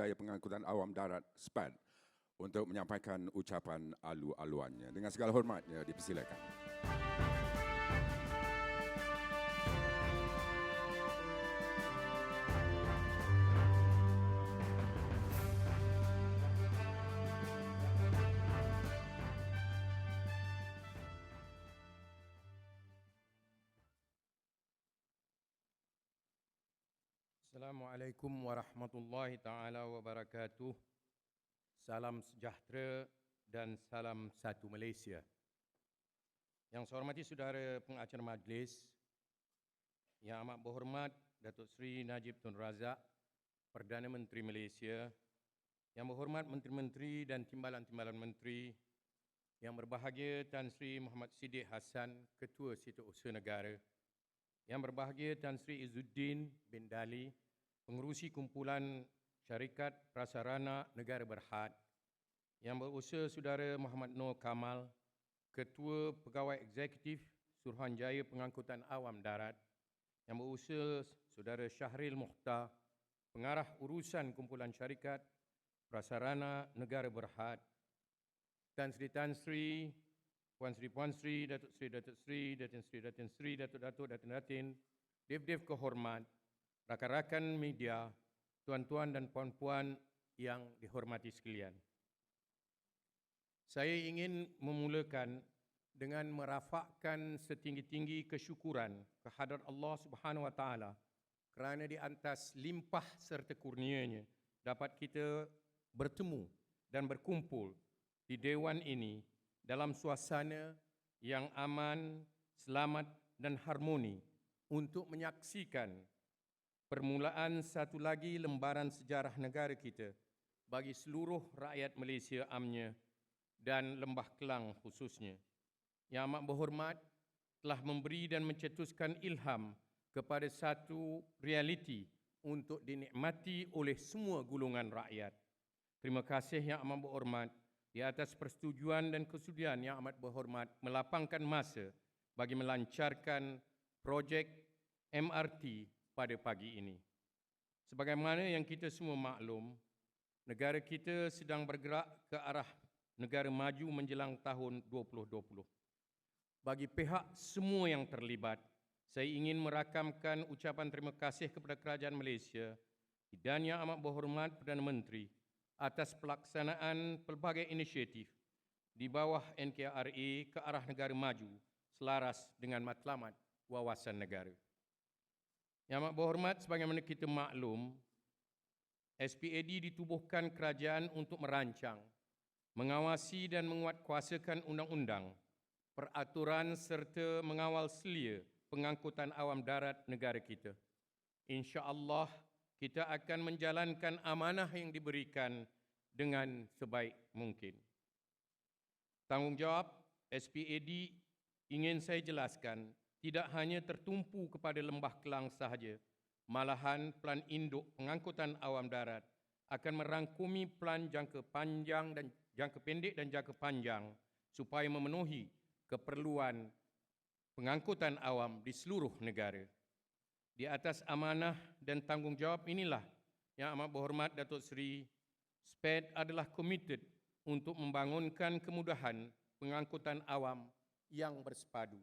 Jaya Pengangkutan Awam Darat SPAD untuk menyampaikan ucapan alu-aluannya. Dengan segala hormatnya dipersilakan. Assalamualaikum warahmatullahi taala wabarakatuh. Salam sejahtera dan salam satu Malaysia. Yang saya hormati saudara pengacara majlis, Yang amat berhormat Datuk Seri Najib Tun Razak, Perdana Menteri Malaysia, Yang berhormat Menteri-Menteri dan Timbalan-Timbalan Menteri, Yang berbahagia Tan Sri Muhammad Siddiq Hassan, Ketua Setiausaha Negara, Yang berbahagia Tan Sri Izzuddin bin Dali, Pengerusi Kumpulan Syarikat Prasarana Negara Berhad, Yang berusaha Saudara Muhammad Noor Kamal, Ketua Pegawai Eksekutif Suruhanjaya Pengangkutan Awam Darat, Yang berusaha Saudara Syahril Mukhtar, Pengarah Urusan Kumpulan Syarikat Prasarana Negara Berhad, Tan Sri, Puan Sri, Datuk Sri, Datin Sri, Datuk, Datin, Dev kehormat, rakan-rakan media, tuan-tuan dan puan-puan yang dihormati sekalian. Saya ingin memulakan dengan merafakkan setinggi-tinggi kesyukuran kehadrat Allah Subhanahu Wa Taala kerana di atas limpah serta kurnianya dapat kita bertemu dan berkumpul di Dewan ini dalam suasana yang aman, selamat dan harmoni untuk menyaksikan permulaan satu lagi lembaran sejarah negara kita bagi seluruh rakyat Malaysia amnya dan Lembah Kelang khususnya. Yang amat berhormat telah memberi dan mencetuskan ilham kepada satu realiti untuk dinikmati oleh semua golongan rakyat. Terima kasih yang amat berhormat di atas persetujuan dan kesudian yang amat berhormat melapangkan masa bagi melancarkan projek MRT pada pagi ini. Sebagaimana yang kita semua maklum, negara kita sedang bergerak ke arah negara maju menjelang tahun 2020. Bagi pihak semua yang terlibat, saya ingin merakamkan ucapan terima kasih kepada Kerajaan Malaysia dan Yang Amat Berhormat Perdana Menteri atas pelaksanaan pelbagai inisiatif di bawah NKRA ke arah negara maju selaras dengan matlamat wawasan negara. Yang amat berhormat, sebagaimana kita maklum, SPAD ditubuhkan kerajaan untuk merancang, mengawasi dan menguatkuasakan undang-undang, peraturan serta mengawal selia pengangkutan awam darat negara kita. InsyaAllah, kita akan menjalankan amanah yang diberikan dengan sebaik mungkin. Tanggungjawab SPAD ingin saya jelaskan tidak hanya tertumpu kepada Lembah Kelang sahaja, malahan Pelan Induk Pengangkutan Awam Darat akan merangkumi plan jangka panjang dan jangka pendek dan jangka panjang supaya memenuhi keperluan pengangkutan awam di seluruh negara. Di atas amanah dan tanggungjawab inilah Yang Amat Berhormat Datuk Seri, SPAD adalah komited untuk membangunkan kemudahan pengangkutan awam yang bersepadu.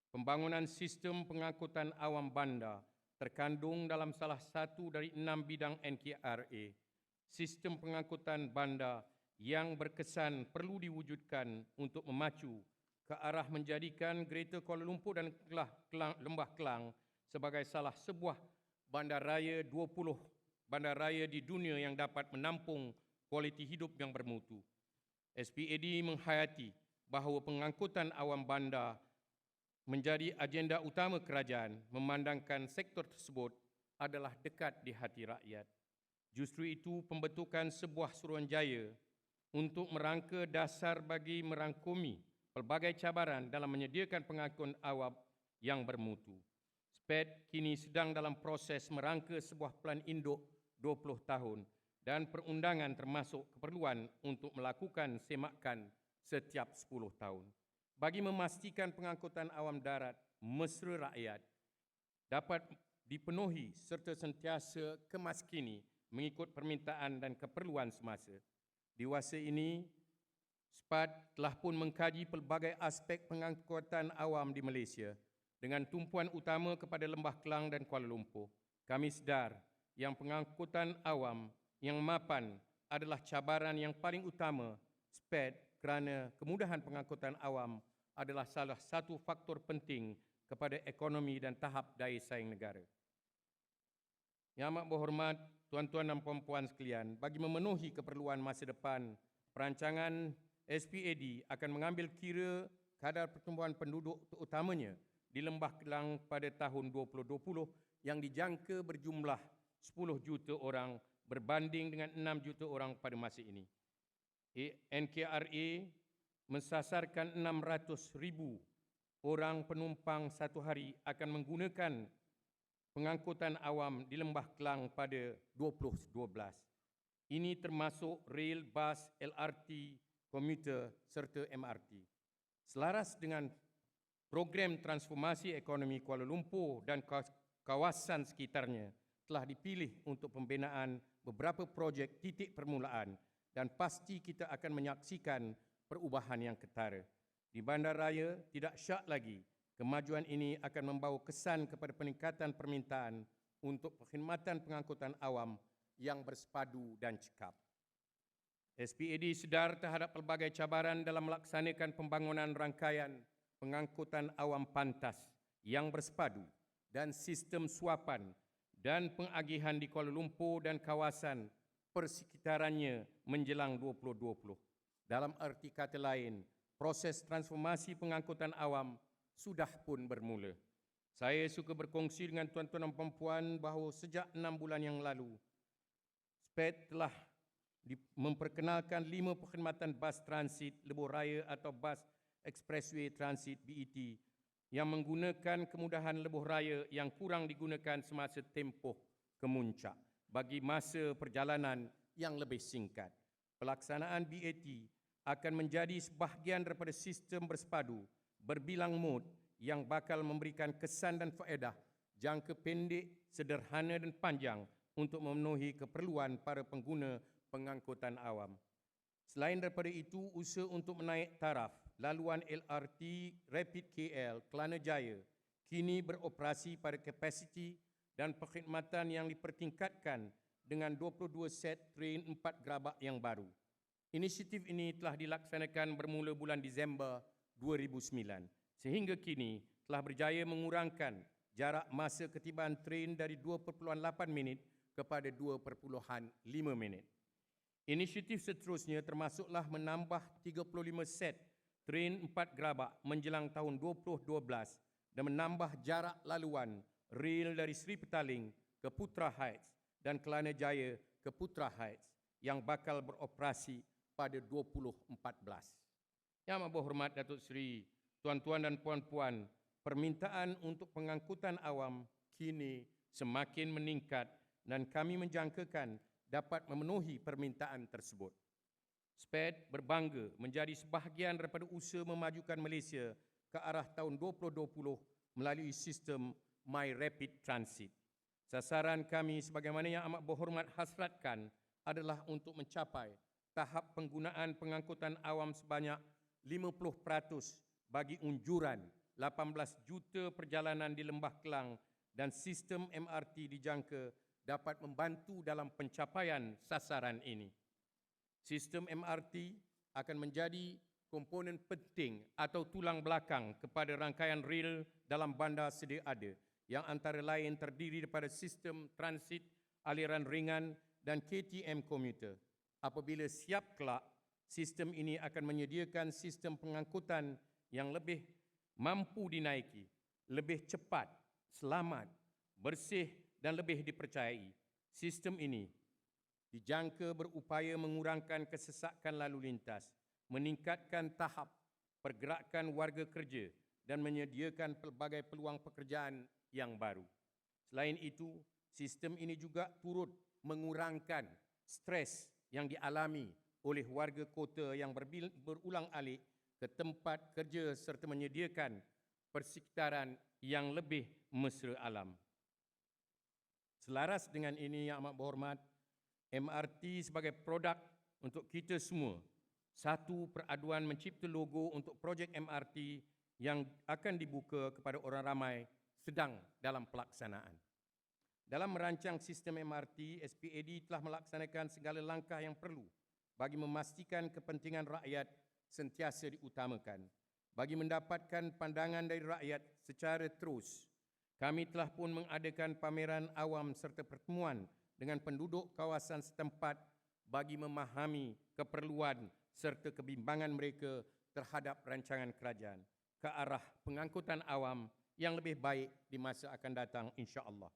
Pembangunan sistem pengangkutan awam bandar terkandung dalam salah satu dari 6 bidang NKRA. Sistem pengangkutan bandar yang berkesan perlu diwujudkan untuk memacu ke arah menjadikan Greater Kuala Lumpur dan Lembah Kelang sebagai salah sebuah bandaraya 20 bandaraya di dunia yang dapat menampung kualiti hidup yang bermutu. SPAD menghayati bahawa pengangkutan awam bandar menjadi agenda utama kerajaan, memandangkan sektor tersebut adalah dekat di hati rakyat. Justru itu, pembentukan sebuah suruhanjaya untuk merangka dasar bagi merangkumi pelbagai cabaran dalam menyediakan pengangkutan awam yang bermutu. SPAD kini sedang dalam proses merangka sebuah plan induk 20 tahun dan perundangan termasuk keperluan untuk melakukan semakan setiap 10 tahun. Bagi memastikan pengangkutan awam darat mesra rakyat dapat dipenuhi serta sentiasa kemaskini mengikut permintaan dan keperluan semasa. Di masa ini, SPAD telah pun mengkaji pelbagai aspek pengangkutan awam di Malaysia dengan tumpuan utama kepada Lembah Kelang dan Kuala Lumpur. Kami sedar yang pengangkutan awam yang mapan adalah cabaran yang paling utama SPAD kerana kemudahan pengangkutan awam adalah salah satu faktor penting kepada ekonomi dan tahap daya saing negara. Yang amat berhormat, tuan-tuan dan puan-puan sekalian, bagi memenuhi keperluan masa depan, perancangan SPAD akan mengambil kira kadar pertumbuhan penduduk terutamanya di Lembah Kelang pada tahun 2020 yang dijangka berjumlah 10 juta orang berbanding dengan 6 juta orang pada masa ini. NKRA mensasarkan 600,000 orang penumpang satu hari akan menggunakan pengangkutan awam di Lembah Kelang pada 2012. Ini termasuk rel, bas, LRT, komuter serta MRT. Selaras dengan program transformasi ekonomi Kuala Lumpur dan kawasan sekitarnya telah dipilih untuk pembinaan beberapa projek titik permulaan dan pasti kita akan menyaksikan perubahan yang ketara. Di bandaraya tidak syak lagi, kemajuan ini akan membawa kesan kepada peningkatan permintaan untuk perkhidmatan pengangkutan awam yang bersepadu dan cekap. SPAD sedar terhadap pelbagai cabaran dalam melaksanakan pembangunan rangkaian pengangkutan awam pantas yang bersepadu dan sistem suapan dan pengagihan di Kuala Lumpur dan kawasan persekitarannya menjelang 2020. Dalam arti kata lain, proses transformasi pengangkutan awam sudah pun bermula. Saya suka berkongsi dengan tuan-tuan dan puan-puan bahawa sejak 6 bulan yang lalu, SPAD telah memperkenalkan 5 perkhidmatan bas transit lebuh raya atau bas expressway transit BET yang menggunakan kemudahan lebuh raya yang kurang digunakan semasa tempoh ke Muncak bagi masa perjalanan yang lebih singkat. Pelaksanaan BET akan menjadi sebahagian daripada sistem bersepadu berbilang mod yang bakal memberikan kesan dan faedah jangka pendek, sederhana dan panjang untuk memenuhi keperluan para pengguna pengangkutan awam. Selain daripada itu, usaha untuk menaik taraf laluan LRT Rapid KL Kelana Jaya kini beroperasi pada kapasiti dan perkhidmatan yang dipertingkatkan dengan 22 set train 4 gerabak yang baru. Inisiatif ini telah dilaksanakan bermula bulan Disember 2009 sehingga kini telah berjaya mengurangkan jarak masa ketibaan train dari 2.8 minit kepada 2.5 minit. Inisiatif seterusnya termasuklah menambah 35 set train 4 gerabak menjelang tahun 2012 dan menambah jarak laluan rel dari Sri Petaling ke Putra Heights dan Kelana Jaya ke Putra Heights yang bakal beroperasi pada 2014. Yang amat berhormat Datuk Seri, tuan-tuan dan puan-puan, permintaan untuk pengangkutan awam kini semakin meningkat dan kami menjangkakan dapat memenuhi permintaan tersebut. SPAD berbangga menjadi sebahagian daripada usaha memajukan Malaysia ke arah tahun 2020 melalui sistem My Rapid Transit. Sasaran kami sebagaimana yang amat berhormat hasratkan adalah untuk mencapai tahap penggunaan pengangkutan awam sebanyak 50% bagi unjuran 18 juta perjalanan di Lembah Kelang dan sistem MRT dijangka dapat membantu dalam pencapaian sasaran ini. Sistem MRT akan menjadi komponen penting atau tulang belakang kepada rangkaian rel dalam bandar sedia ada yang antara lain terdiri daripada sistem transit aliran ringan dan KTM komuter. Apabila siap kelak, sistem ini akan menyediakan sistem pengangkutan yang lebih mampu dinaiki, lebih cepat, selamat, bersih dan lebih dipercayai. Sistem ini dijangka berupaya mengurangkan kesesakan lalu lintas, meningkatkan tahap pergerakan warga kerja dan menyediakan pelbagai peluang pekerjaan yang baru. Selain itu, sistem ini juga turut mengurangkan stres yang dialami oleh warga kota yang berulang alik ke tempat kerja serta menyediakan persekitaran yang lebih mesra alam. Selaras dengan ini yang amat berhormat, MRT sebagai produk untuk kita semua. Satu peraduan mencipta logo untuk projek MRT yang akan dibuka kepada orang ramai sedang dalam pelaksanaan. Dalam merancang sistem MRT, SPAD telah melaksanakan segala langkah yang perlu bagi memastikan kepentingan rakyat sentiasa diutamakan. Bagi mendapatkan pandangan dari rakyat secara terus, kami telah pun mengadakan pameran awam serta pertemuan dengan penduduk kawasan setempat bagi memahami keperluan serta kebimbangan mereka terhadap rancangan kerajaan ke arah pengangkutan awam yang lebih baik di masa akan datang insya-Allah.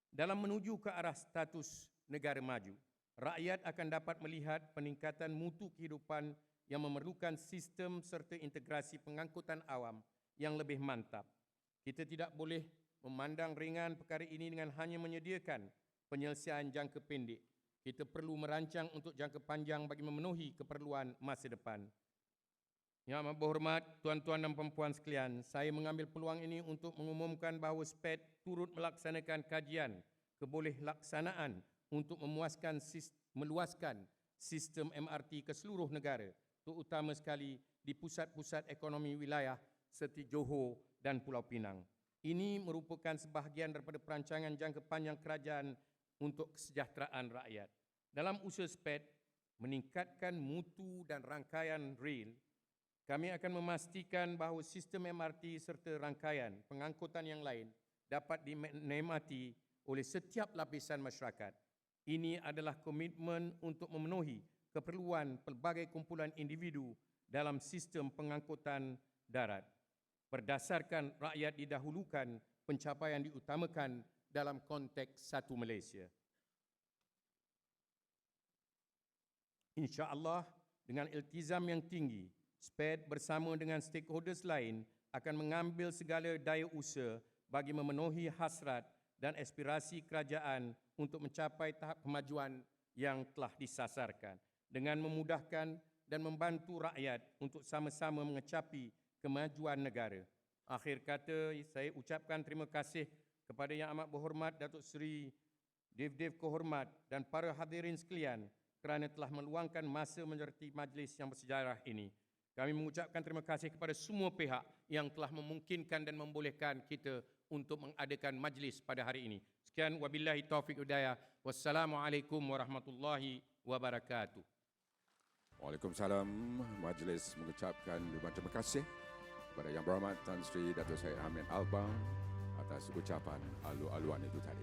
Dalam menuju ke arah status negara maju, rakyat akan dapat melihat peningkatan mutu kehidupan yang memerlukan sistem serta integrasi pengangkutan awam yang lebih mantap. Kita tidak boleh memandang ringan perkara ini dengan hanya menyediakan penyelesaian jangka pendek. Kita perlu merancang untuk jangka panjang bagi memenuhi keperluan masa depan. Yang amat berhormat, tuan-tuan dan puan-puan sekalian, saya mengambil peluang ini untuk mengumumkan bahawa SPAD turut melaksanakan kajian kebolehaksanaan untuk meluaskan sistem MRT ke seluruh negara, terutama sekali di pusat-pusat ekonomi wilayah seperti Johor dan Pulau Pinang. Ini merupakan sebahagian daripada perancangan jangka panjang kerajaan untuk kesejahteraan rakyat. Dalam usaha SPAD meningkatkan mutu dan rangkaian rel, kami akan memastikan bahawa sistem MRT serta rangkaian pengangkutan yang lain dapat dinikmati oleh setiap lapisan masyarakat. Ini adalah komitmen untuk memenuhi keperluan pelbagai kumpulan individu dalam sistem pengangkutan darat. Berdasarkan rakyat didahulukan, pencapaian diutamakan dalam konteks satu Malaysia. InsyaAllah, dengan iltizam yang tinggi, SPAD bersama dengan stakeholders lain akan mengambil segala daya usaha bagi memenuhi hasrat dan aspirasi kerajaan untuk mencapai tahap kemajuan yang telah disasarkan dengan memudahkan dan membantu rakyat untuk sama-sama mengecapi kemajuan negara. Akhir kata, saya ucapkan terima kasih kepada Yang Amat Berhormat Datuk Seri Dev Kehormat dan para hadirin sekalian kerana telah meluangkan masa menyertai majlis yang bersejarah ini. Kami mengucapkan terima kasih kepada semua pihak yang telah memungkinkan dan membolehkan kita untuk mengadakan majlis pada hari ini. Sekian, wabillahi taufiq hidayah. Wassalamualaikum warahmatullahi wabarakatuh. Waalaikumsalam. Majlis mengucapkan ribuan terima kasih kepada Yang Berhormat Tan Sri Datuk Syed Hamid Albang atas ucapan alu-aluan itu tadi.